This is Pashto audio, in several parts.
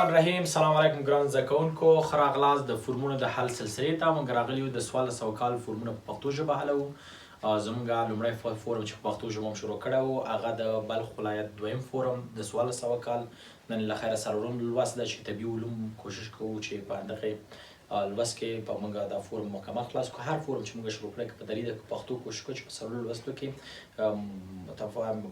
الرحمن الرحیم. سلام علیکم ګران زده کوونکو، ښه راغلاست د فورمونو د حل سلسلې ته. موږ راغلي یو د 1400 کال فورمونه په پښتو ژبه حلوو. زموږ لومړی فورم چې په پښتو ژبه هم شروع کړی و هغه د بلخ ولایت دویم فورم د 1400 کال. نن له خیره څلورم لوست ده چې طبي علوم کوشش کوو چې په دغه لوست کې په موږ دا فورم مکمل خلاص کړو. هر فورم چې موږ شروع کړی په دلیل د پښتو کوشش کوو چې په څلورو لوستو کې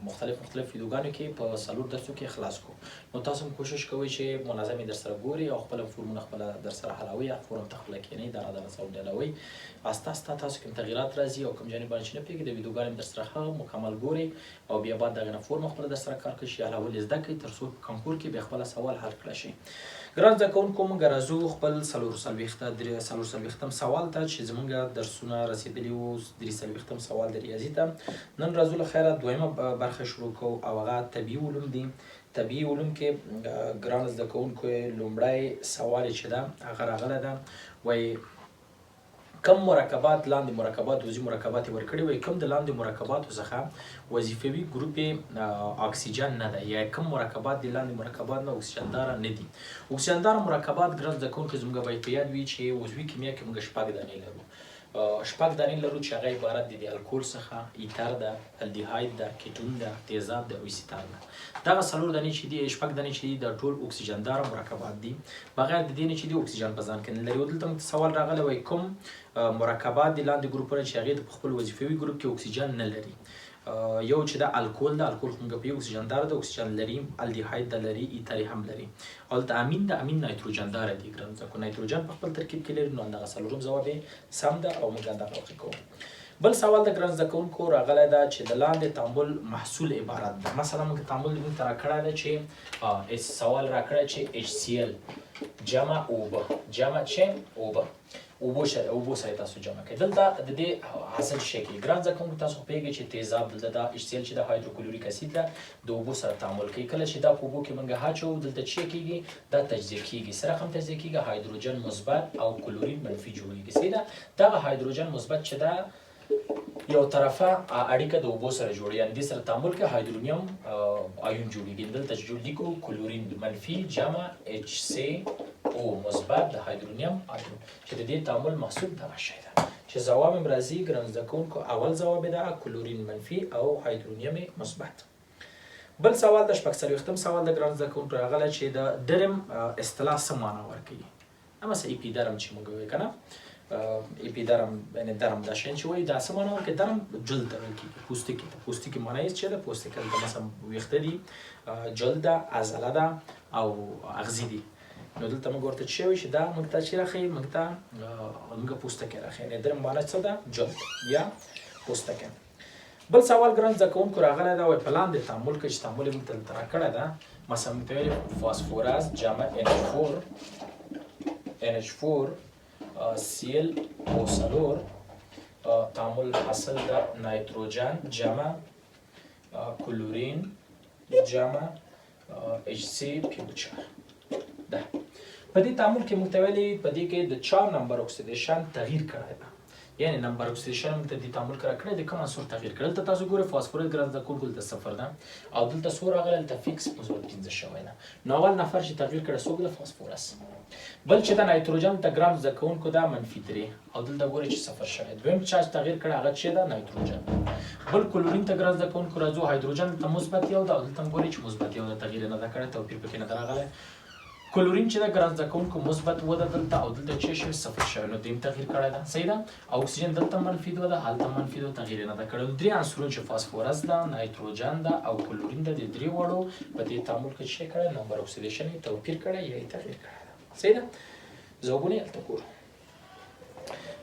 مختلف ویډیوګانو کې په څلور درسو کې خلاص کړو. نو تاسو هم کوشش کوئ چې منظم در سره ګوري او خپل فورمونه خپل در سره حلوي، فورم ته خپل کېنئ، دغه سره ډلوي. استا تاسو کوم تغیرات راځي او کوم جانب باندې چې نه پوهېږئ د ویډیوګانو در سره هغه مکمل ګورئ او بیا بعد دغه نه فورم خپل در سره کار کوئ چې حلول زده کړئ تر څو کانکور کې بیا خپل سوال حل کړی شي. ګران زده کوونکو، موږ راځو خپل څلور سوال ته چې زموږ درسونه رسېدلي وو. 340 سوال د ریاضي ته. نن راځو له خیره دویمه برخه شروع کوو او هغه طبي علوم دي. طبي علوم کې ګران زده کوونکو لومړی سوال چې ده هغه راغلی ده، وایي کم مرکبات لاندې مرکبات وظیفي مرکبات یې ورکړي، وایي کوم د لاندې مرکباتو څخه وظیفوي ګروپ یې اکسیجن نه ده، یا کوم مرکبات د لاندې مرکبات نه اکسیجن داره نه دي. اکسیجن داره مرکبات ګران زده کوونکو زموږ باید په یاد وي چې عضوي کیمیا کې موږ 6 دانې لرو. 6 دانې لرو چې هغه عبارت دي د الکول څخه، ایتر ده، الډیهاید ده، کیټون ده، تیزاب ده او اسیتار ده. دغه 4 دانې چې دي 6 دانې چې دي د ټول اکسیجن داره مرکبات دي، بغیر د دې نه چې دي اکسیجن په ځان کې نه لري. دلته سوال راغلی، وایي کوم مرکبات د لاندې ګروپونه چې هغې د خپل وظیفوي ګروپ کې اکسیجن نه لري. یو چې د الکول ده، الکول خو موږ پوهېږو اکسیجن داره ده، اکسیجن لري. الډیهاید ده لري، ایتر هم لري. هلته امین ده، امین نایتروجن داره دي. ګران زده کوونکو نایتروجن په خپل ترکیب کې لري. نو همدغه څلورم ځواب یې سم ده او موږ همدغه وقع کوو. بل سوال د ګران زده کوونکو راغلی ده چې د لاندې تعامل محصول عبارت ده. مثلا موږ تعامل موږ ته راکړی ده چې سوال راکړی چې HCl جمع اوبه، جمع چې اوبه، اوبو سره تاسو جمع کړئ. دلته د دې حاصل شی کې ګران زده کوونکو تاسو پوهېږئ چې تیزاب دلته دا HCl چې د هایدروکلوریک اسید ده د اوبو سره تعامل کوي. کله چې دا په اوبو کې موږ اچوو دلته څه کېږي؟ دا تجزیه کېږي. سره هم تجزیه کېږي، هایدروجن مثبت او کلورین منفي جوړېږي. صحیح ده؟ دغه هایدروجن مثبت چې ده یو طرفه اړیکه د اوبو سره جوړي، یعنې دې سره تعامل کې هایدرونیم آیون جوړېږي. دلته چې لیکو کلورین منفي جمع HCO مثبت د هایدرونیم آیون چې د دې تعامل محصول دغه شی ده چې ځواب هم راځي. ګران زده کوونکو اول ځواب یې ده کلورین منفي او هایدرونیم مثبت. بل سوال د 440 سوال د ګران زده کوونکو راغلی چې د درم اصطلاح څه معنا ورکوي. مثلا اپیدرم چې موږ وایو که نه، اپیدرم یعنې درم دا شی چې وایي دا څه معنا ورکوي؟ درم جلد ته ویل کېږي، پوستکي ته. پوستکي معنا یې څه ده؟ پوستکي دلته مثلا ویښته دي، جلد ده، عضله ده او اغزي دي. نو دلته موږ ورته څه وایو چې دا موږ ته چې راښیي؟ موږ ته موږ پوستکی راښیي. یعنې درم معنا څه ده؟ جلد یا پوستکی. بل سوال ګران زده کوونکو راغلی ده، وایي په لاندې تعامل کې چې تعامل یې موږ ته دلته راکړی ده، مثلا موږ ته ویلي فاسفورس جمع NH4 ClO4 تعامل حاصل ده نایتروجن جمع کلورین جمع HCl4 ده. په دې تعامل کې موږ ته ویلي په دې کې د 4 نمبر اکسیدیشن تغییر کړی ده، یعنی نمبر اکسیدیشن موږ ته دې تعامل کې راکړی د کوم عنصر تغییر کړی. دلته تاسو ګورئ فاسفورس ګران زده کوونکو دلته 0 ده او دلته څو راغلی؟ دلته فیکس مثبت 15 شوی ده. نو اول نفر چې تغییر کړی څوک ده؟ فاسفورس. بل چې دا نایتروجن ته ګران زده کوونکو دا -3 او دلته ګورئ چې 0 شوی. دویم چارج تغییر کړی هغه چې ده نایتروجن. بل کلورین ته ګران زده کوونکو راځو، هایدروجن ته مثبت 1 ده او دلته ګورئ چې مثبت 1 ده، تغییر نه ده کړی، توپیر پکې نه ده راغلی. کلورین چې د ګران زده کوونکو مثبت 2 ده دلته او دلته چې شوی 0 شوی. نو دیم تغییر کړی ده. صحیح ده؟ او اکسیجن دلته -2 ده، هلته -2، تغییر نه ده کړی. درې عنصرونه چې فاسفورس ده، نایتروجن ده او کلورین ده، د درې واړو په دې تعامل کې څه کړی؟ نمبر اکسیدیشن یې توپیر کړی یا یې تغییر کړی ده. صحیح ده؟ ځوابونه یې هلته ګورو.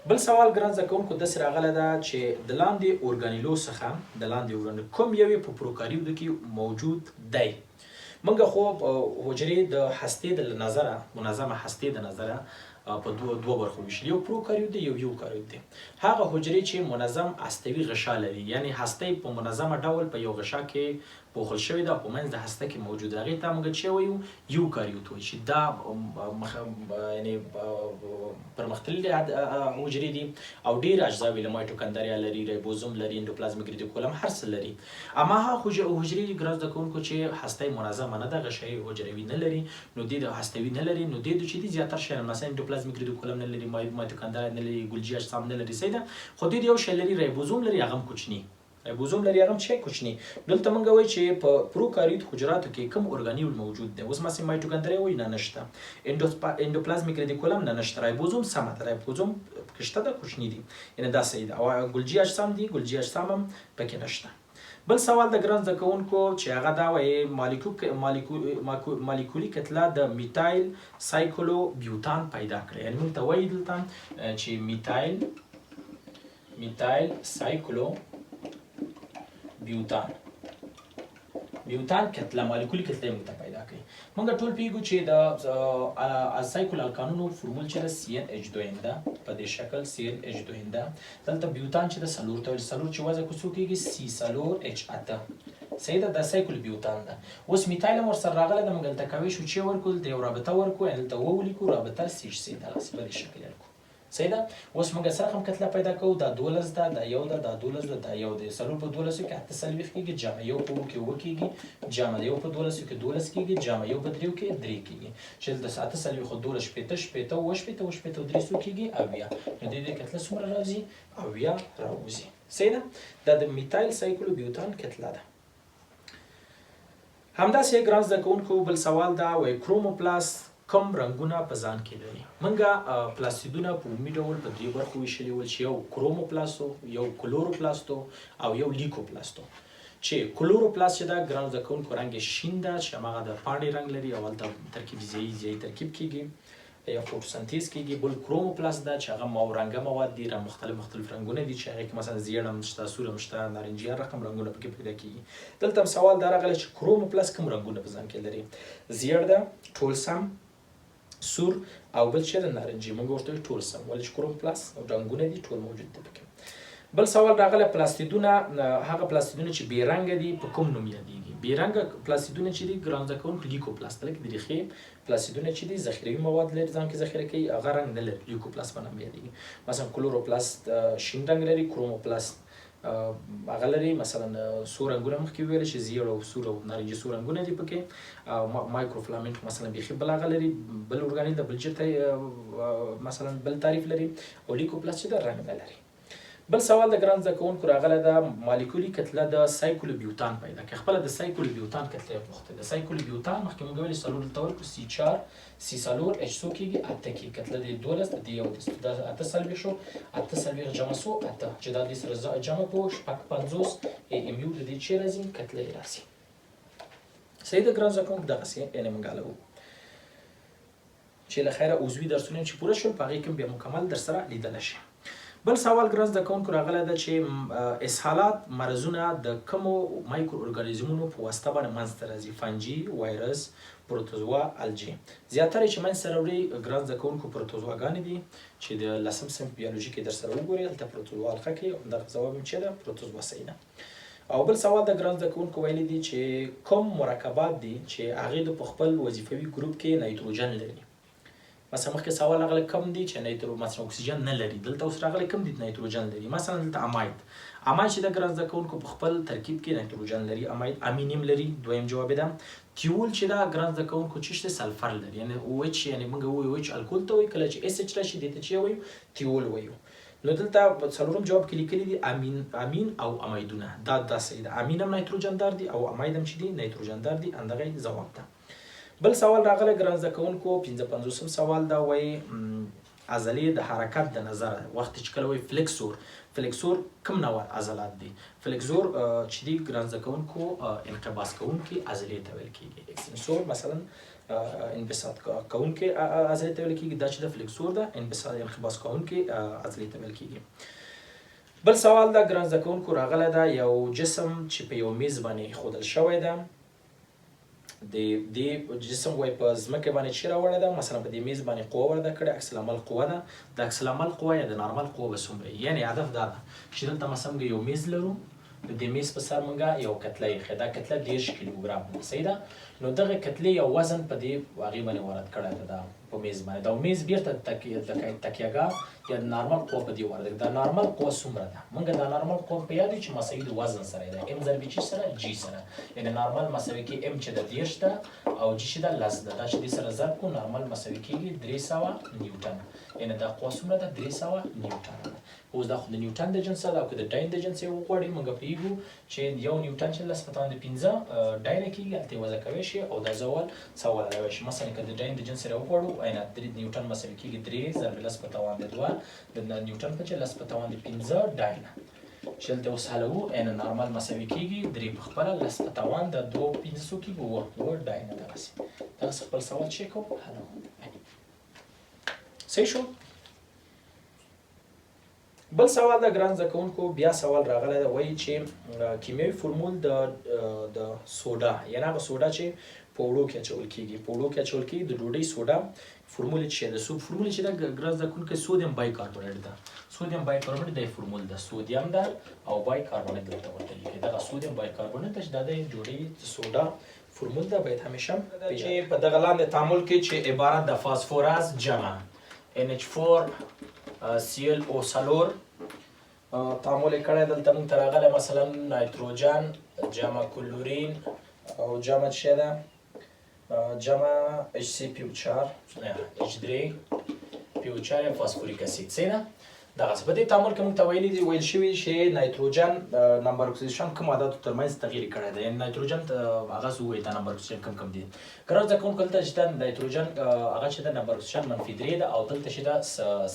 بل سوال ګران زده کوونکو داسې راغلی ده چې د لاندې اورګانیلو څخه د لاندې اورګانیلو کوم یو یې په پروکاریوتو کې موجود دی؟ موږ خو حجرې د هستې د نظره، منظمه هستې د نظره په دوه برخو ویشل، یو پروکاریوت دی، یو یوکاریوت دی. هغه حجرې چې منظم هستوي غشا لري، یعنی هسته په منظمه ډول په یو غشا کې پوښل شوې ده په منځ د هسته کې موجود ده هغې ته موږ چې وایو یوکاریوت وایي چې دا یعنې پرمختللي حجرې دي او ډېر اجزاوې له مایټوکندریا لري رایبوزوم لري اندوپلازمیک ریټیکولم هر څه لري اما هغه حجرې ګران زده کوونکو چې هسته یې منظمه نه ده غشی حجروي نه لري نو دې د هستوي نه لري نو دې چې دي زیاتره شیان مثلا اندوپلازمیک ریټیکولم نه لري مایټوکندریا نه لري ګولجي اجسام نه لري صحیح ده خو دې یو شی لري رایبوزوم لري هغه هم کوچني رایبوزوم لري هغه هم شی کوچني دلته موږ وایو چې په پروکاریوت حجراتو کې کوم ارګانیول موجود دی اوس مثلا مایټوکندریا وایي نه نشته اندوپلازمیک ریټیکولم نه نشته رایبوزوم سمه ده رایبوزوم پکې شته ده کوچني دي یعنې دا صحیح ده او ګولجي اجسام دي ګولجي اجسام هم پکې نشته بل سوال د ګران زده کوونکو چې هغه دا وایي مالیکولي کتله د میتایل سایکلو بیوتان پیدا کړی یعنې موږ ته وایي دلته چې میتایل سایکلو بیوتان کتله مالیکولي کتله موږ ته پیدا کړي موږ ټول پوهیږو چې د سایکل الکانونو فورمول چې د CnH2 ده په دې شکل CnH2 ده دلته بیوتان چې د څلور ته ویل څلور چې وضع کوڅو کېږي C4H8 صحیح ده دا سایکل بیوتان ده اوس میتایل هم ورسره راغلی ده موږ دلته کولی شو چې ورکړو دلته یو رابطه ورکړو دلته ولیکو رابطه CH3 دغسې په دې شکل یې لیکو صحیح ده اوس موږ سره هم کتله پیدا کوو دا 12 ده دا یو ده دا 12 ده دا یو ده څلور په 12 کې 48 کېږي جمع یو په 2 کې 2 کېږي جمع یو په 12 کې 12 کېږي جمع یو په 3 کې 3 کېږي چې د 48 خو 12 شپېته شپېته اوه شپېته اوه شپېته 3 کېږي اویا نو دې کتله څومره راځي اویا راوځي صحیح ده دا د میتایل سایکلو بیوتان کتله ده همداسې ګران زده کوونکو بل سوال دا وایي کروموپلاست کوم رنګونه په ځان کې لري منګه پلاستیدونه په عمومي ډول په درې برخو ویشلي ول چې یو کروموپلاستو یو کلوروپلاستو او یو لیکوپلاستو چې کلوروپلاست چې دا ګران زده کوونکو رنګ شین ده چې هماغه د پاڼې رنګ لري او هلته ترکیب ضیایي ترکیب کېږي یا فوټوسنتیز کېږي بل کروموپلاست ده چې هغه رنګه مواد دي مختلف رنګونه دي چې هغې کې مثلا زیړ هم شته سور هم شته نارنجیان رقم رنګونه پکې پیدا کېږي دلته هم سوال دا راغلی چې کروموپلاست کوم رنګونه په ځان کې لري زیړ ده ټول سم سور او بل چې د نارنجي موږ ورته وایو ټول سم ولې چې کروموپلاست او رنګونه دي ټول موجود دي پکې بل سوال راغلی پلاستیدونه هغه پلاستیدونه چې بې رنګه دي په کوم نوم یادېږي بې رنګه پلاستیدونه چې دي ګران زده کوونکو لیکوپلاست لکه د ریښې پلاستیدونه چې دي ذخیروي مواد لري ځان کې ذخیره کوي هغه رنګ نه لري لیکوپلاست په نوم یادېږي مثلا کلوروپلاست شین رنګ لري کروموپلاست هغه لري مثلا سور رنګونه مخکې ویل چې زیړ او سور او نارنجي سور رنګونه دي پکې مایکروفلامنټ مثلا بیخي بل هغه لري بل ارګانیل د بل چېرته مثلا بل تعریف لري او لیکوپلاست چې د رنګ نه لري بل سوال د ګران زده کوونکو راغلی ده مالیکولي کتله د سایکلو بیوتان پیدا کړي خپله د سایکلو بیوتان کتله یې پوښتې د سایکلو بیوتان مخکې موږ ویلې څلور دلته ورکړو C4 C4 H څو کېږي 8 کېږي کتله د 12 د یو دا 8 شو 8 جمع څو 8 چې دا دې سره جمع کړو شپږ 50 MU د دې چې راځي کتله یې راځي صحیح د ګران زده کوونکو دغسې یعنې موږ هله وو چې له خیره عضوي درسونه چې پوره شول په هغې کې بیا مکمل در سره لیدلی شي بل سوال ګران زده کوونکو راغلی ده چې اسهالات مرضونه د کومو مایکرو ارګانیزمونو په واسطه باندې منځته راځي فنجي وایرس پروتوزوا الجی زیاتره چې منځته راوړي ګران زده کوونکو پروتوزواګانې دي چې د 10م صنف بیولوژي کې در سره وګورئ هلته پروتوزوا الخه کې همدغه ځواب یې چې ده پروتوزوا صحیح ده او بل سوال د ګران زده کوونکو ویلی دي چې کوم مرکبات دي چې هغې د په خپل وظیفوي ګروپ کې نایتروجن لري مثلا مخکې سوال راغلی کم دي چې مثلا اکسیجن نه لري دلته اوس راغلی کم دي نایتروجن لري مثلا دلته اماید چې د ګران زده کوونکو په خپل ترکیب کې نایتروجن لري اماید امینیم لري دویم جواب ده تیول چې دا ګران زده کوونکو چې شته سلفر لري یعنې OH یعنې موږ وایو OH الکول ته وایو کله چې SH راشي دې ته چې وایو تیول وایو نو دلته څلورم جواب کې لیکلي دي امین او امیدونه دا صحیح ده امین هم نایتروجن دار دي او اماید هم چې دي نایتروجن دار دي همدغه ځواب ده بل سوال راغلی ګران زده کوونکو 55م سوال دا وایي عضلې د حرکت د نظره وخت چې کله وایي فلکسور کوم نوع عضلات دي فلکسور چې دي ګران زده کوونکو انقباض کوونکي عضلې ته ویل کېږي اکستنسور مثلا انبساط کوونکي عضلې ته ویل کېږي دا چې د فلکسور ده انقباض کوونکي عضلې ته ویل کېږي بل سوال دا ګران زده کوونکو راغلی ده یو جسم چې په یو میز باندې ایښودل شوی ده د جسم وایي په ځمکې باندې چې راوړی ده مثلا په دې میز باندې قوه ورده کړې عکس العمل قوه ده د عکس العمل قوه یا د نارمل قوه به څومره یعنې هدف دا ده چې دلته مثلا موږ یو میز لرو د دې میز په سر مونږه یو کتله ایښې دا کتله 10 کیلوګرام ده صحیح ده نو دغه کتلې یو وزن په دې هغې باندې وارد کړی ده دا په میز باندې دا میز بیرته تکیهګاه یا د نارمل قوه په دې وارد دا نارمل قوه څومره ده مونږ دا نارمل قوه په یاد چې مساوي د وزن سره ده ام ضرب جی سره جی سره یعنی نارمل مساوي کې ام چې د 10 ده او جی چې د 10 ده دا چې دې سره ضرب کو نارمل مساوي کېږي 300 نیوټن یعنی دا قوه څومره ده 300 نیوټن ده اوس دا خو د نیوټن د جنس ده او که د ډاین د جنس یې وغواړئ موږ پوهېږو چې یو نیوټن چې 10⁻15 ډاینه کېږي هلته یې وضع کوی شي او دا زول سوال راوی شي مثلا که د ډاین د جنس یې راوغواړو اینه 3 نیوټن مساوي کېږي 3 ضرب 10⁻2 د نیوټن په چې 10⁻15 ډاینه چې دلته اوس حلوو اینه نارمل مساوي کېږي 3 په خپله 10 د 2 څو کېږي 9 ډاینه دغسې دغسې خپل سوال چک کوو حلوو صحیح شو بل سوال د ګران زده کوونکو بیا سوال راغلی دی وایي چې کیمیاوي فورمول د سوډا یعنې هغه سوډا چې په اوړو کې اچول کېږي په اوړو کې اچول کېږي د ډوډۍ سوډا فورمول چې د سوپ فورمول چې د ګران زده کوونکو سودیم بایکاربونیټ ده سودیم بایکاربونیټ د فورمول ده سودیم ده او بایکاربونیټ دلته ورته لیکي دغه سودیم بایکاربونیټ چې دا د ډوډۍ سوډا فورمول ده باید همیشه چې په دغه لاندې تعامل کې چې عبارت د فاسفورس جمع NH4 ClO4 تعامل یې کړی دلته موږ ته راغلی مثلا نایتروجن جمع کلورین او جمع څه ده جمع HCl H3 PO4 فاسفوریک اسید صحیح ده دغسې په دې تعامل کې موږ ته ویل شوي چې نایتروجن نمبر اکسیدیشن کوم عددو ترمنځ تغیر کړی دی یعنې نایتروجن هغه څه ووایي دا نمبر اکسیدیشن کم دي ګران زده کوونکو دلته چې دا نایتروجن هغه چې د نمبر اکسیدیشن -3 ده او دلته چې دا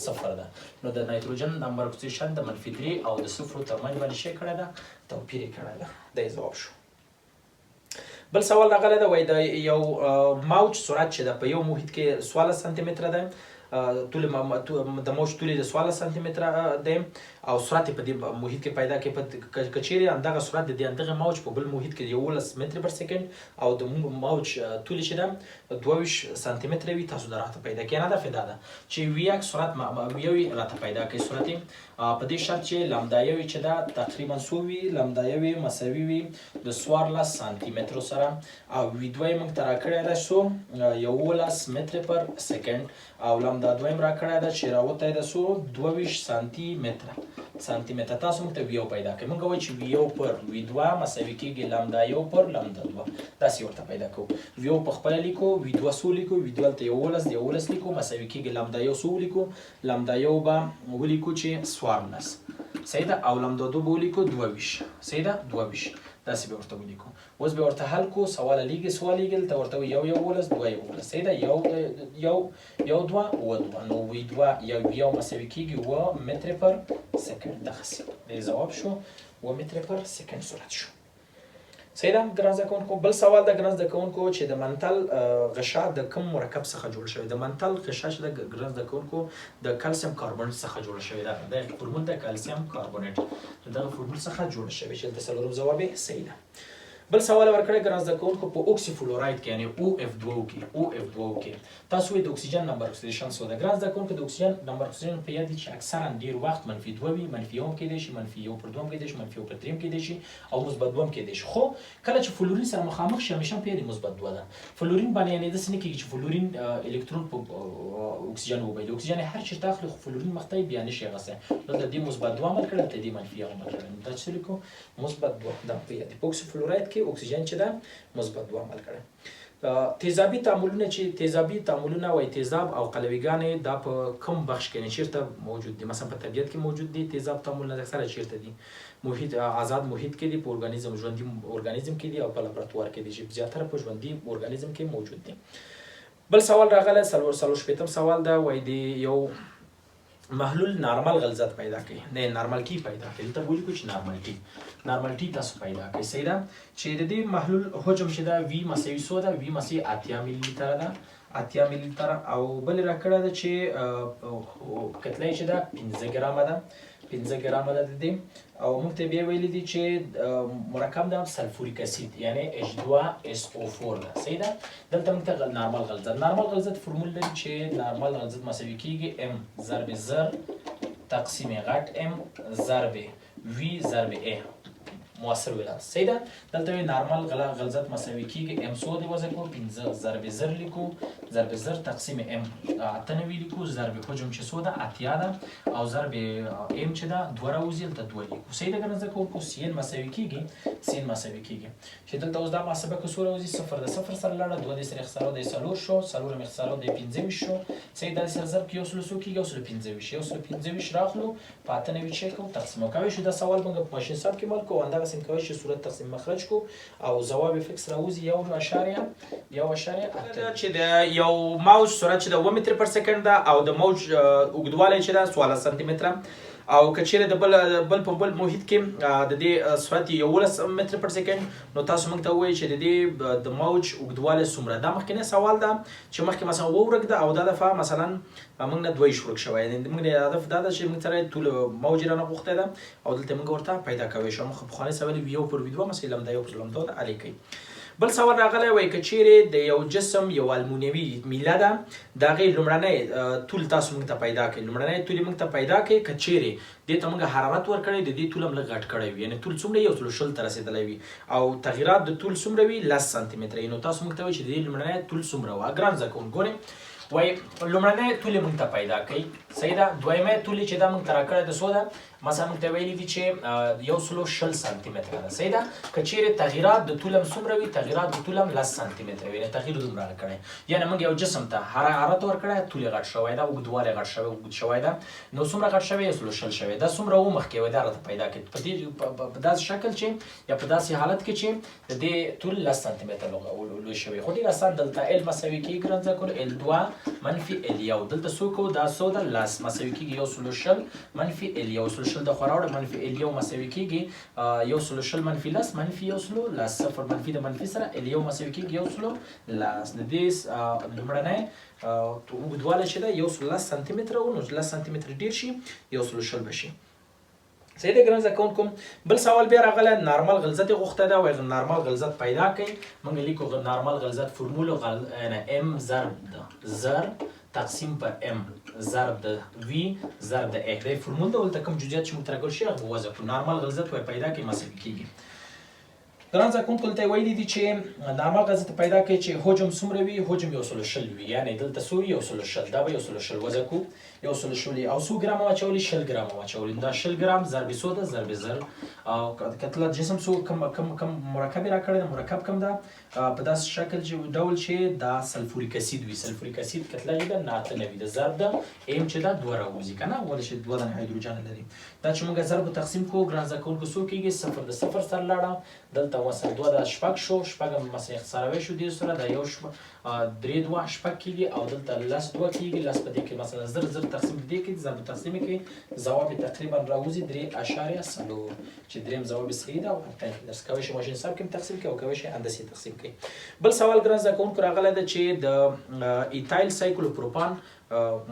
0 ده نو د نایتروجن نمبر اکسیدیشن د -3 او د 0 ترمنځ باندې څه کړی ده توپیر یې کړی ده دا یې ځواب شو بل سوال راغلی ده وایي د یو موج سرعت چې ده په یو محیط کې 14 سانتي متره ده طول د موج طول د 14 سانتي متره دی او سرعت په دې محیط کې پیدا کوي که چیرې همدغه سرعت د دغه موج په بل محیط کې 11 متر پر سکند او د موج طول چې ده 22 سانتي متره وي تاسو دا راته پیدا کړئ هدف یې دا ده چې ویاک سرعت یوې راته پیدا کوي سرعت په دې شرط چې لامدا یوې چې ده تقریبا څو وي لامدا یوې مساوي وي د 14 سانتي مترو سره او وي دوی موږ ته راکړی ده څو 11 متر پر سکند او لامدا دویم راکړی ده چې راوتی ده څو 22 سانتي متره تاسو موږ ته ویو پیدا کوي موږ وایو چې ویو پر وی دوه مساوي کېږي لامدا یو پر لامدا دوه داسې ورته پیدا کوو ویو په خپله لیکو وی دوه څو لیکو وی دوه هلته 11 لیکو مساوي کېږي لامدا یو څو ولیکو لامدا یو به ولیکو چې 14 صحیح ده او لامدا دو به ولیکو 22 صحیح ده 22 داسې به ورته ولیکو اوس به ورته حل کو سوال لیږل ته ورته یو 11 دوه 11 صحیح ده یو دوه اوه دوه نو وی دوه یو مساوي کېږي 9 متر پر سکند دغسې دې ځواب شو 9 متر پر سکند سرعت شو صحیح ده ګران زده کوونکو بل سوال د ګران زده کوونکو چې د منتل غشا د کوم مرکب څخه جوړ شوی د منتل غشا چې د ګران زده کوونکو د کلسیم کاربونیټ څخه جوړ شوی ده د فورمول د کلسیم کاربونیټ دغه فورمول څخه جوړ شوی چې د څلورم ځواب یې صحیح ده بل سوال ورکړی ګران زده کوونکو په اوکسي فلوراید کې یعنې OF2 کې تاسو وایي د اکسیجن نمبر اکسیدیشن څو ده ګران زده کوونکو د اکسیجن نمبر اکسیدیشن په یاد چې اکثرا ډېر وخت -2 وي -1 کېدای شي -1 پر 2 کېدای شي -1 پر 3 کېدای شي او -2 کېدای شي خو کله چې فلورین سره مخامخ شي همیشه په یاد -2 ده فلورین باندې یعنې داسې نه کېږي چې فلورین الکترون په اکسیجن وبایلي اکسیجن یې هر چېرته اخلي خو فلورین مخته یې بیا نشي اخیستی دلته دې -2 عمل کړی دلته دې -1 عمل کړی دا څه لیکو -2 دا په یاد په اوکسي فلوراید کې اکسیجن چې ده -2 عمل کړی تیزابي تعاملونه وایي تیزاب او قلویګانې دا په کوم بخش کې چیرته موجود دي مثلا په طبیعت کې موجود دي تیزاب تعاملونه اکثره چیرته دي محیط آزاد محیط کې دي په ژوندي ارګانیزم کې دي او په لابراتوار کې دي چې زیاتره په ژوندي ارګانیزم کې موجود دي بل سوال راغلی 40 سوال ده وایي د یو محلول نارمل غلظت پیدا کوي نه نارمل ټي پیدا کوي دلته ولیکو چې نارمل ټي تاسو پیدا کوي صحیح ده چې د دې محلول حجم چې ده وي مساوي څو ده وي مساوي 80 ملي لیتره ده 80 ملي لیتره او بل راکړه ده چې کتله چې ده 15 ګرامه ده 15 ګرامه ده د دې او موږ ته بیا ویلي دي چې مرکب ده سلفوریک اسید یعنی H2SO4 ده صحیح ده دلته موږ ته نارمل غلظت فرمول لري چې نارمل غلظت مساوي کېږي M ضرب زر تقسیم غټ M ضرب V ضرب A مؤثر ولانس صحیح ده. دلته وایي نارمل غلظت مساوي کېږي ام څو دې وضع کړو 15 ضرب زر لیکو ضرب زر تقسیم ام 98 لیکو ضرب حجم چې څو ده 80 ده او ضرب ام چې ده 2 راوځي دلته 2 لیکو صحیح ده. ګرانه زده کوونکو سین مساوي کېږي سین مساوي کېږي چې دلته اوس دا محاسبه که څو راوځي 0 د 0 سره لاړه 2 د سره اختصارو د 4 شو 4 م اختصارو د 15 شو صحیح ده. سره ضرب کې یو سلو څو کېږي یو سلو 15 یو سلو 15 راخلو په 98 چې کوو تقسیم کوي شو. دا سوال موږ په ماشین حساب کې مل کوو همدغسې م کوی چې صورت تقسیم مخرج کو او ځواب فکس راوځي 1.8 چې د یو موج سرعت چې د 1 متر پر سکند ده او د موج اوږدوالی چې ده 14 سانتي متره او که چیرې د بل په بل محیط کې د دې سرعت 11 متر پر سکند نو تاسو موږ ته ووایئ چې د دې د موج اوږدوالی څومره. دا مخکینی سوال ده چې مخکې مثلا ورک ده او دا دفعه مثلا موږ نه 2 ورک شوی دی. موږ د هدف دا ده چې موږ سره ټول موج رانه غوښتی ده او دلته موږ ورته پیدا کوی شو. موږ پخوانی سوال یو پر وي 2 مثلا لمده یو پر لمده ده الی کوي. بل سوال راغلی وایي که چیرې د یو جسم یو المونیوي میله ده د هغې لومړنی طول تاسو موږ ته پیدا کړئ. لومړنی طول یې موږ ته پیدا کړئ که چیرې دې ته موږ حرارت ورکړی د دې طول هم لږ غټ کړی وي یعنې طول څومره یو 120 ته رسېدلی وي او تغیرات د طول څومره وي 10 سانتي متره. نو تاسو موږ ته وایي چې د دې لومړنی طول څومره وه. ګران زده کوونکو ګورئ وایي لومړنی طول یې موږ ته پیدا کړئ صحیح ده. دویمی طول یې چې دا موږ ته راکړی د څو ده مثلا موږ ته ویلي دي چې 120 سانتي متره ده صحیح ده. که چیرې تغیرات د طول هم څومره وي تغیرات د طول هم 10 سانتي متره وي یعنې تغییر دومره راکړی یعنې موږ یو جسم ته حرارت ورکړی طول یې غټ شوی ده اوږدوالی غټ شوی اوږد شوی ده نو څومره غټ شوی 120 شوی دا څومره و مخکې وی دا راته پیدا کړي په دې په داسې شکل چې یا په داسې حالت کې چې د دې طول 10 سانتي متره لوی شوی. خو ډېر اسان دلته ال مساوي کېږي ګران زده کوونکو ال2 منفي ال1 دلته څو کوو دا 100 ده 10 مساوي کېږي 120 منفي ال1 120 د خوا راوړه منفي ال1 مساوي کېږي 120 منفي 10 منفي 110 صفر منفي د منفي سره ال1 مساوي کېږي 110 د دې لومړنی اوږدوالی چې ده 110 سانتي متره و نو 10 سانتي متره ډېر شي 120 به شي صحیح ده. ګران زده کوونکو بل سوال بیا راغلی نارمل غلظت یې غوښتی ده وایي نارمل غلظت پیدا کړئ. موږ لیکو نارمل غلظت فرمول ام ضرب ده زر تقسیم پر ام ضرب د وی ضرب د اح. دا فرمول ده ولته کوم جزئیات چې موږ ته راګل شي هغه وضع کړو. نارمل غلظت وایي پیدا کړئ مساوي کېږي. ګران زده کوونکو دلته یې ویلي دي چې نارمل غلظت پیدا کړئ چې حجم څومره وي حجم 120 وي یعنې دلته څو وي 120 دا به 120 وضع کړو 120 او 100 ګرامه واچولي 20 ګرامه واچولي دا 20 ګرام ضرب 100 ده ضرب زر او کتله جسم څو کم مرکب راکړی ده مرکب کم ده په داسې شکل ډول چې دا سلفوریک اسید وي. سلفوریک اسید کتله یې ده 99 د ضرب ده ام چې ده 2 راوځي که نه ولې چې 2 دانې هایدروجن لري. دا چې موږ ضرب تقسیم کوو ګران زده کوونکو څو کېږي 0 د 0 سره لاړه دلته مثلا 2 د شپږ شو شپږ هم مثلا اختصاروی شو دې سره دا یو 3 2 شپږ کېږي او دلته 10 2 کېږي 10 په دې کې مثلا زر زر تقسیم دې کې ضرب تقسیم کې ځواب تقریبا راوځي 3.4 چې دریم ځواب صحیح ده او درس کوی شي ماشین حساب کې تقسیم کوي او کوی شي هندسي تقسیم کوي. بل سوال ګران زده کوونکو راغلی ده چې د ایتایل سایکلوپروپان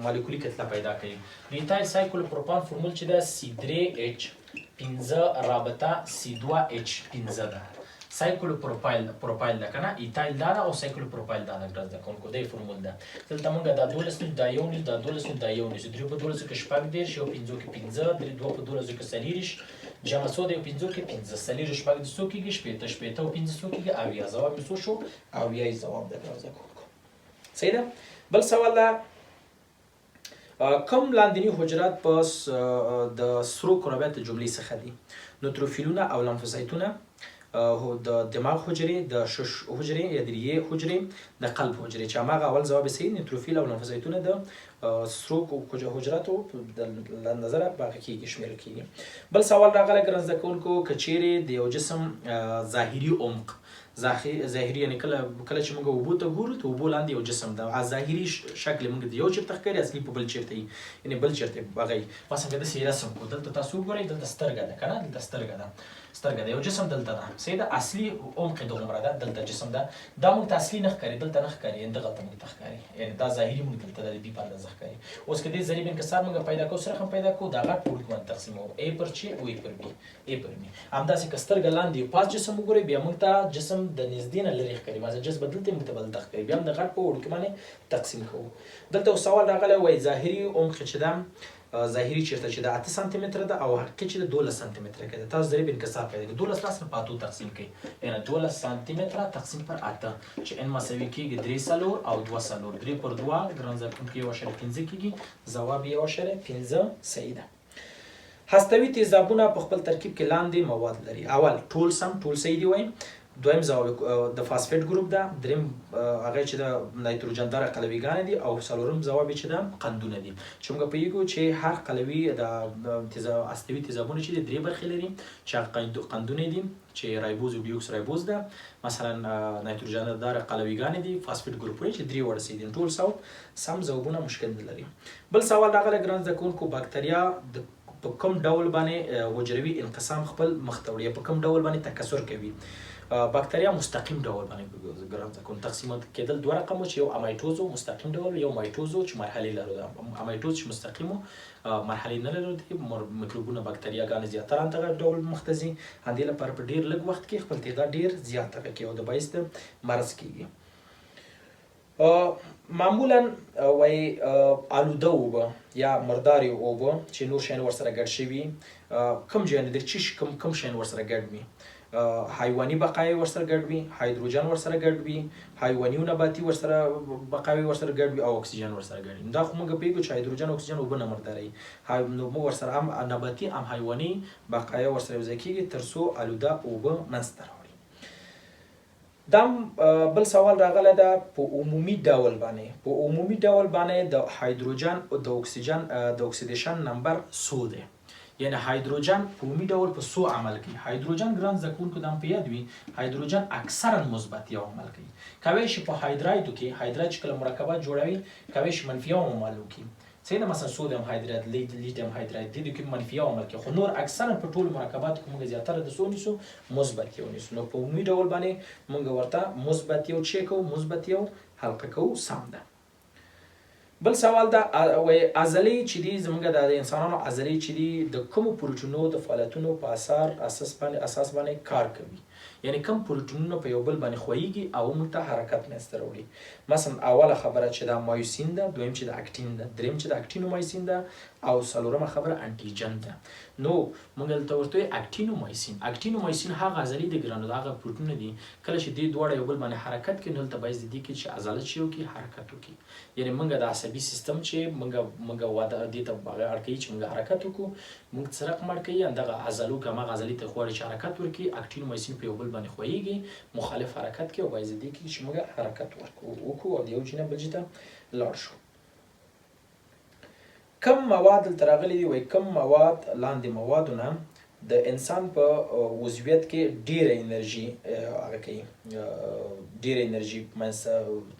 مالیکولي کتله پیدا کوي. د ایتایل سایکلوپروپان فرمول چې ده C3H5 رابطه C2H5 ده. سایکلوپروپایل ده که نه ایتایل دا ده او سایکلوپروپایل دا ده ګران زده کوونکو دی فرمول ده. دلته موږ دا 12 نیو دا یو نیو دا 12 نیو دا یو نیو 3 په 12 کې شپږ دېرش یو 5 کې 15 2 په 12 کې څلېرویشت جمع څو دی 5 کې 15 څلېرویشت شپږ د څو کېږي شپېته شپېته او 15 څو کېږي اویا ځواب یې څو شو اویا یې ځواب ده ګران زده کوونکو صحیح ده. بل سوال ده کوم لاندیني حجرات په د سرو کرویات جملې څخه دي؟ نوتروفیلونه او لمفوسایتونه د دماغ حجرې د شش حجرې یا د ریې حجرې د قلب حجرې چې هماغه اول ځواب صحیح نوتروفیل او لمفوسایتونه د سرو حجراتو د نظره باغ کېږي شمیرل کېږي. بل سوال راغلی ګران زده کوونکو که چیرې د یو جسم ظاهري عمق ظاهري یعنې کله چې موږ اوبو ته ګورو ته اوبو لاندې یو جسم ده ظاهري شکل موږ د یو چېرته ښکاري اصلي په بل چېرته وي یعنې بل چېرته هغه مثلا که داسې رسم کړو دلته تاسو وګورئ دلته سترګه ده که نه دلته سترګه ده یو جسم دلته ده صحیح ده اصلي عمق یې دغومره ده دلته جسم ده دا موږ ته اصلي نه ښکاري دلته نه ښکاري یعنې دغلته موږ ته ښکاري یعنې دا ظاهري موږ دلته د بي په اندازه ښکاري. اوس که دې ضریب انکسار موږ پیدا کوو سره هم پیدا کوو دا غټ په وړوکو باندې تقسیموو A پر C او A پر B همداسې که سترګه لاندې یو پاس جسم وګورئ بیا موږ ته جسم د نږدې نه لرې ښکاري مثلا جسم دلته موږ ته به دلته ښکاري بیا هم د غټ په وړوکو باندې تقسیم کوو. دلته سوال راغلی وایي ظاهري عمق چې ده ظاهري چیرته چې د 8 سانتي متره ده او حقیقي چې د 12 سانتي متره کې ده. تاسو ضریب انکسار پیدا کړئ. 12 راسره په 8 تقسیم کړئ، یعنی 12 سانتي متره تقسیم پر 8 چې n مساوي کېږي 3 څلور او 2 څلور. 3 پر 2 ګران زرکونکي 1.5 کېږي، ځواب یې 1.5 صحیح ده. هستوي تیزابونه په خپل ترکیب کې لاندې مواد لري. اول ټول سم، ټول صحیح دی وایم. دویم ځواب د فاسفیټ ګروپ ده. دریم هغه چې د نایتروجن داره قلویګان دي او څلورم ځواب چې ده قندونه دي. چې موږ پوهیږو چې هر قلوي د هستوي تیزابونه چې دي درې برخې لري، چې قندونه دي چې رایبوز او ډیوکس رایبوز ده، مثلا نایتروجن داره قلویګان دي، فاسفیټ ګروپونه چې درې وړه صحیح دي. ټول سم ځوابونه مشکل نه لري. بل سوال راغلی ګران زده کوونکو، باکتریا په کوم ډول باندې حجروي انقسام خپل مخ ته وړي، په کوم ډول باندې تکثر کوي؟ باکتریا مستقیم ډول باندې ګران زده کوونکو تقسیم کېدل دوه رقم، چې یو امیټوز مستقیم ډول، یو مایټوز چې مرحلې لري. امیټوز چې مستقیم مرحلې نه لري، میکروبونه باکتریاګانې زیاتره دغه ډول مخ ته ځي، همدې لپاره په ډېر لږ وخت کې خپل تعداد ډېر زیات دغه کوي او د باعث د مرض کېږي. معمولا وایي آلوده اوبه یا مردارې اوبه چې نور شیان ورسره ګډ شوي، کوم ځایونه دي چې کوم شیان ورسره ګډ وي؟ حیواني بقایې ورسره ګډ وي، هایدروجن ورسره ګډ وي، حیواني او نباتي ورسره بقایې ورسره ګډ وي او اکسیجن ورسره ګډ وي. دا خو موږ پوهېږو چې هایدروجن او اکسیجن اوبه نه مرداروي، نو موږ ورسره هم نباتي هم حیواني بقایه ورسره یو ځای کېږي تر څو آلوده اوبه منځته راوړي. دا بل سوال راغلی ده په عمومي ډول باندې د هایدروجن او د اکسیجن د اکسیدیشن نمبر څو دی؟ یعنی هایدروجن په عمومي ډول په څو عمل کوي؟ هایدروجن ګران زده کوونکو دا هم په یاد وي، هایدروجن اکثرا مثبت یو عمل کوي. کولی شي په هایدرایدو کې، هایدراید چې کله مرکبات جوړوي کولی شي منفي یو عمل وکړي، څنګه مثلا سودیم هایدراید، لیتیم هایدراید، دې کې منفي یو عمل کوي، خو نور اکثرا په ټولو مرکباتو کې موږ زیاتره د څو نیسو؟ مثبت یو نیسو. نو په عمومي ډول باندې موږ ورته مثبت یو چی کوو، مثبت یو حلقه کوو. سم ده. بل سوال ده عضلې چې دي زموږ د انسانانو عضلې چې دي د کومو پروټینونو د فعالیتونو په اساس باندې کار کوي؟ یعنی کوم پروټینونه په یو بل باندې ښویېږي او موږ ته حرکت منځته راوړي. مثلا اوله خبره چې دا مایوسین ده، دویم چې د اکټین ده، دریم چې د اکټینومایسین ده او څلورمه خبره انټیجن ده. نو موږ دلته ورته وایو اکټینومایسین هغه عضلې دي ګرانو، هغه پروټینونه دي کله چې دې دواړه یو بل باندې حرکت کوي نو دلته باعث د دې کې چې عضله چې وکړي حرکت وکړي. یعنی موږ د عصبي سیستم چې موږ واده دې ته اړ کوي چې موږ حرکت وکړو، موږ څه رقم اړ کوي همدغه عضلو که همغه عضلې ته غواړي چې حرکت ورکړي، اکټینومایسین په یو بل باندې ښویېږي، مخالف حرکت کوي او باعث د دې کې چې موږ حرکت وکړو او د یو ځای نه بل ځای ته لاړ شو. کم مواد دلته راغلي دي، وایي کم مواد لاندې موادونه د انسان په عضویت کې ډیره انرژي هغه کوي، ډیره انرژي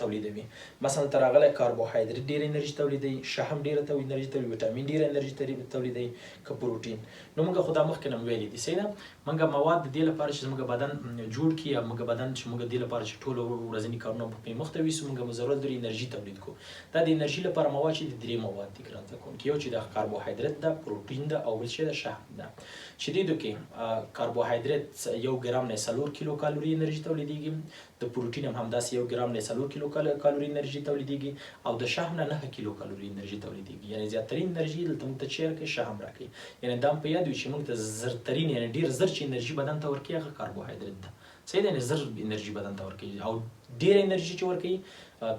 تولیدوي. مثلا ته راغلی کاربوهایدریت ډیره انرژي تولیدوي، شحم ډیره انرژي تولیدوي، ویټامین ډیره انرژي تولیدوي که پروټین. نو موږ خو دا مخکې نه ویلي دي، صحیح ده. موږ مواد د دې لپاره چې زموږ بدن جوړ کړي یا موږ بدن چې موږ د دې لپاره چې ټولو ورځني کارونه پرې مخ ته ویسو موږ ضرورت لري انرژي تولید کړو. دا د انرژي لپاره مواد چې د درې مواد دي ګران زده کوونکي، یو چې د کاربوهایدریت ده، پروټین ده او بل چې د شحم ده. چې دې کې کاربوهایدریت 1 ګرام نه 4 کیلو کالوري انرژي تولیدېږي، د پروټین هم همداسې 1 ګرام نه 4 کیلو کالوري انرژي تولیدېږي او د شحم نه 9 کیلو کالوري انرژي تولیدېږي. یعنی زیاترین انرژي دلته موږ ته چیرې کوي؟ شحم راکوي. یعنی دا هم په یاد وي چې موږ ته زرترین یعنی ډېر زر چې انرژي بدن ته ورکوي هغه کاربوهایدریت ده، صحیح ده. یعنی زر انرژي بدن ته ورکوي او ډېره انرژي چې ورکوي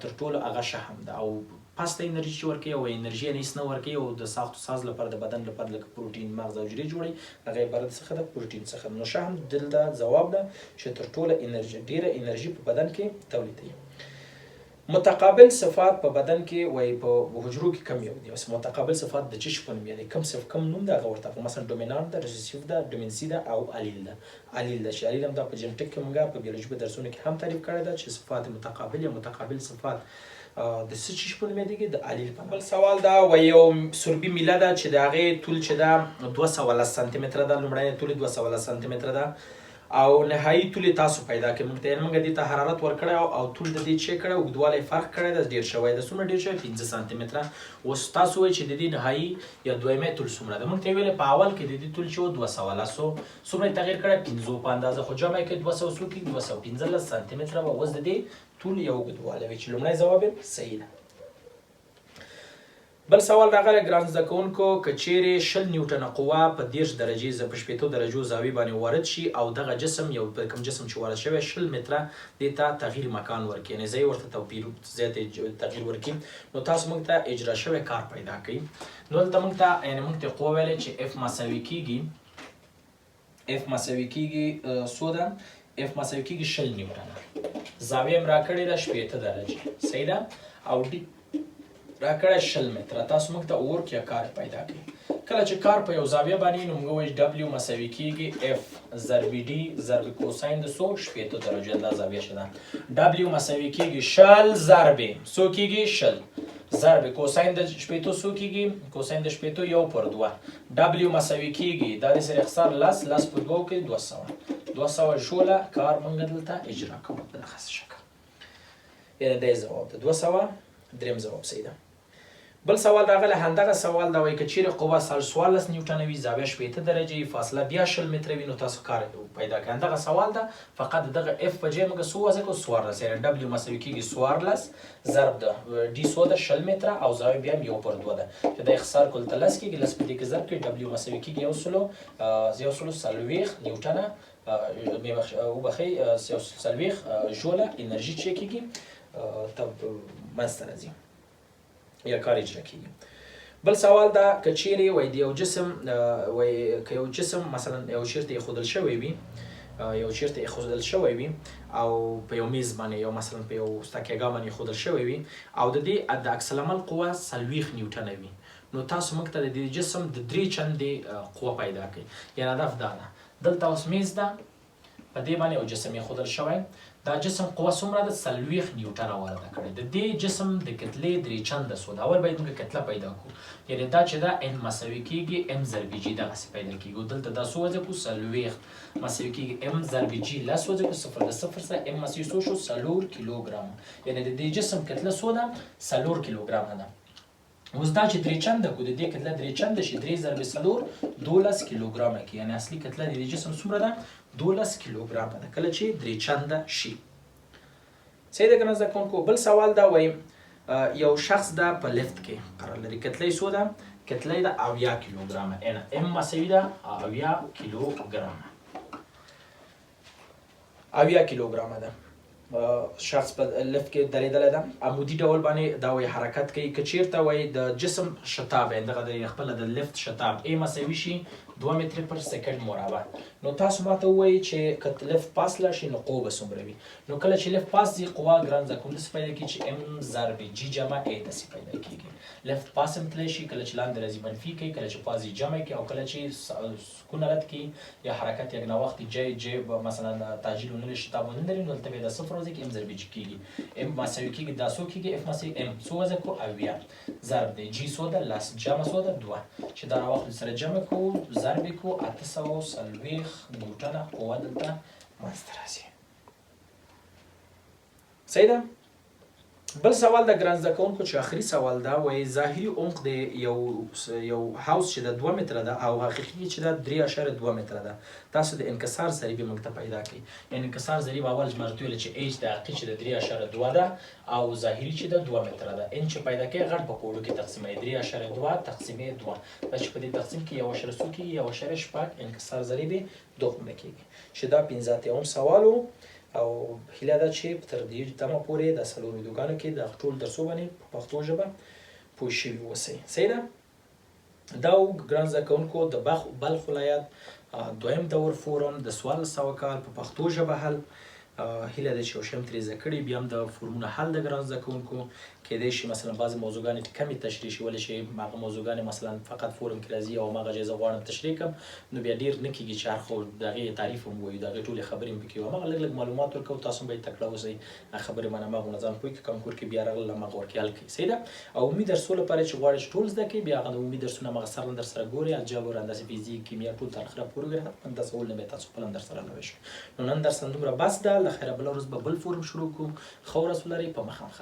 تر ټولو هغه شحم ده. او پسته انرژي چې ورکوي او انرژي یې هېڅ نه ورکوي او د ساخت و ساز لپاره د بدن لپاره لکه پروټین، مغز او حجرې جوړوي، هغه عبارت څخه د پروټین څخه. نو شحم دلته ځواب ده چې تر ټوله انرژي ډېره انرژي په بدن کې تولیدوي. متقابل صفات په بدن کې وایي په حجرو کې کم یو دي. اوس متقابل صفات د چی په نوم یادي؟ کم نوم ده هغه ورته مثلا ډومینانت ده، ریسیسیو ده، ډومینسي ده او الیل ده. الیل ده چې الیل هم دا په جنټیک کې موږ په بیولوژي په درسونو کې هم تعریف کړی ده چې صفات متقابل یا متقابل صفات د څه چی په نوم یادېږي؟ د الیل په نوم. بل سوال دا وایي یو سوربي میله ده چې د هغې طول چې ده 210 سانتي متره ده، لومړنۍ طول 210 سانتي متره ده او نهایي طول تاسو پیدا کړئ. موږ ته موږ دې ته حرارت ورکړی او طول د دې چیک کړی، اوږدوالی فرق کړی ده، ډېر شوی ده. څومره ډېر شوی؟ 15 سانتي متره. اوس تاسو وایئ چې د دې نهایي یا دویمه طول څومره ده؟ موږ ته یې ویلې په اول کې د دې طول چې و 210 څومره یې تغیر کړی؟ 15 په اندازه، خو جمع یې کړئ 200 څو کېږي؟ 215 سانتي متره به اوس د دې طول یا اوږدوالی وي چې لومړی ځواب یې صحیح ده. بل سوال راغلی ګران زده کوونکو که چیرې 20 نیوټنه قوه په 10 درجې په 80 درجو زاویې باندې وارد شي او دغه جسم یو کوم جسم چې وارد شوی 20 متره دې ته تغییر مکان ورکړي یعنې ځای ورته توپیر زیات تغییر ورکړي نو تاسو موږ ته اجرا شوی کار پیدا کوي نو دلته موږ ته یعنې موږ ته قوه ویلې چې F مساوي کېږي څو ده F مساوي کېږي 20 نیوټنه زاویه یې راکړې ده 80 درجې صحیح ده او ډي راکړی 20 متره تاسو موږ ته ورک یا کار پیدا کړي کله چې کار په یو زاویه باندې نو موږ وایو W مساوي کېږي F ضرب D ضرب کوساین د 80 درجې دا زاویه شته W مساوي کېږي 20 ضرب څو کېږي 20 ضرب کوساین د 80 څو کېږي کوساین د 80 1 پر 2 W مساوي کېږي دا د سره اختصار لس په 2 کې 200 جوله کار موږ دلته اجرا کوو په دغه شکل یعنې دا ځواب ده 200 دریم ځواب صحیح ده بل سوال راغلی همدغه سوال دا وایي که چیرې قوه 14 نیوټنه وي زاویه 80 درجې فاصله بیا 20 متره وي نو تاسو کار پیدا کړئ همدغه سوال ده فقط دغه F په ځای موږ څو وضع کړو 14 یعنې W مساوي کېږي 14 ضرب ده D څو ده 20 متره او زاویه بیا هم 1 پر 2 ده چې دا اختصار کل ته 10 کېږي 10 په دې کې ضرب کړئ W مساوي کېږي 140 نیوټنه وبخښئ 140 جوله انرژي چې کېږي منځته راځي یا کار اجرا کیږي بل سوال دا که چیرې وای د یو جسم وای که یو جسم مثلا یو چیرته ایښودل شوی وي او په یو میز باندې یو مثلا په یو استاکیګا باندې ایښودل شوی وي او د دې د عکس العمل قوه 40 نیوټنه وي نو تاسو موږ ته د دې جسم د 3 چندې قوه پیدا کړئ یعنې هدف دا ده دلته اوس میز ده په دې باندې یو جسم ایښودل شوی دا جسم قوه څومره ده 40 نیوټنه وارده کړې د دې جسم د کتلې 3 چنده سو دا اول باید موږ کتله پیدا کړو یعنې دا چې دا N مساوي کېږي M ضرب G دغسې پیدا کېږي دلته دا څو وضع کړو 40 مساوي کېږي M ضرب G لس وضع کړو صفر د صفر سره M مساوي څو شو 4 کیلوګرام یعنې د دې جسم کتله څو ده 4 کیلوګرامه ده اوس دا چې 3 چنده کړو د دې کتله 3 چنده شي 3 ضرب 4 12 کیلوګرامه کې یعنې اصلي کتله د دې جسم څومره ده 12 کیلوګرامه ده کله چې 3 چنده شي صحیح ده که نه زده کوونکو بل سوال دا وایي یو شخص ده په لفت کې قرار لري کتله یې څو ده کتله یې ده 80 کیلوګرامه M مساوي ده 80 کیلوګرامه 80 کیلوګرامه ده شخص په لفت کې درېدلی ده عمودي ډول باندې دا وایي حرکت کوي که چیرته وایي د جسم شتاب دغه د خپله د لفت شتاب A مساوي شي 2 متر پر سکند مربع نو تاسو ماته ووایي چې که لفت پاس لاړ شي نو قوه به څومره وي نو کله چې لفت پاس ځي قوه ګران زده کوونکي داسې پیدا کېږي چې M ضرب G جمع A داسې پیدا کېږي لفت پاس هم تللی شي کله چې لاندې راځي منفي کوي کله چې پاس ځي جمع کوي او کله چې سکون رد کوي یا حرکت یکنواختي جې مثلا تعجیل ونه لري شتاب ونه لري نو دلته بیا د صفر وضع کې M ضرب G کېږي M مساوي کېږي دا څو کېږي F مساوي M څو وضع کړو 80 ضرب دی G څو ده 10 جمع څو ده 2 چې دا راواخلو سره جمع کوو ضرب یې کوو 840 نیوټنه قوه دلته منځته راځي صحیح ده بل سوال د ګران زده کوونکو چې آخري سوال دا وایي ظاهري عمق د یو هاوس چې د 2 متره ده او حقیقي چې ده 3.2 متره ده تاسو د انکسار ضریب موږ ته پیدا کړئ یعنې انکسار ضریب اول جمرت ویل چې H د حقیقي چې د 3.2 ده او ظاهري چې د 2 متره ده N چې پیدا کړئ غټ په کوډو کې تقسیموي 3.2 تقسیمې 2 دا چې په دې تقسیم کې یو اشاره څو کېږي یو اشاره شپږ انکسار ضریب یې 2 کېږي چې دا 15 سوال و او هیله ده چې تر دې دمه پورې د څلورو ویډیوګانو کې د ټول درسو باندې په پښتو ژبه پوه شوي اوسئ صحیح ده دا ګران زده کوونکو د بلخ ولایت دویم دور فورم د 1400 کال په پښتو ژبه حل هیله ده چې یو شی هم ترې زده کړي بیا هم د فورمونه حل د ګران زده کوونکو کیدای شي مثلا بعضې موضوعګانې کمې تشریح شي ولی چې هغه موضوعګانې مثلا فقط فورم کې راځي او هماغه ځای زه غواړم تشریح کړم نو بیا ډېر نه کېږي چې هر خو د هغې تعریف هم ووایو د هغې ټولې خبرې هم پکې وي هماغه لږ لږ معلومات ورکوو تاسو هم باید تکړه اوسئ هغه خبرې باندې هماغه نظام پوه کړئ کانکور کې بیا راغلل هماغه ورکې حل کړئ صحیح ده او عمومي درسو لپاره چې غواړئ چې ټول زده کړئ بیا هغه د عمومي درسونه هماغه سره در سره ګورئ الجبر اندازې فیزیک کیمیا ټول تر اخره پورې ګورئ حتما داسې ول نه بیا تاسو خپل هم در سره نوی شئ نو نن درس دومره بس ده له خیره بله ورځ به بل فورم شروع کړو ښه ورځ ولرئ په مخه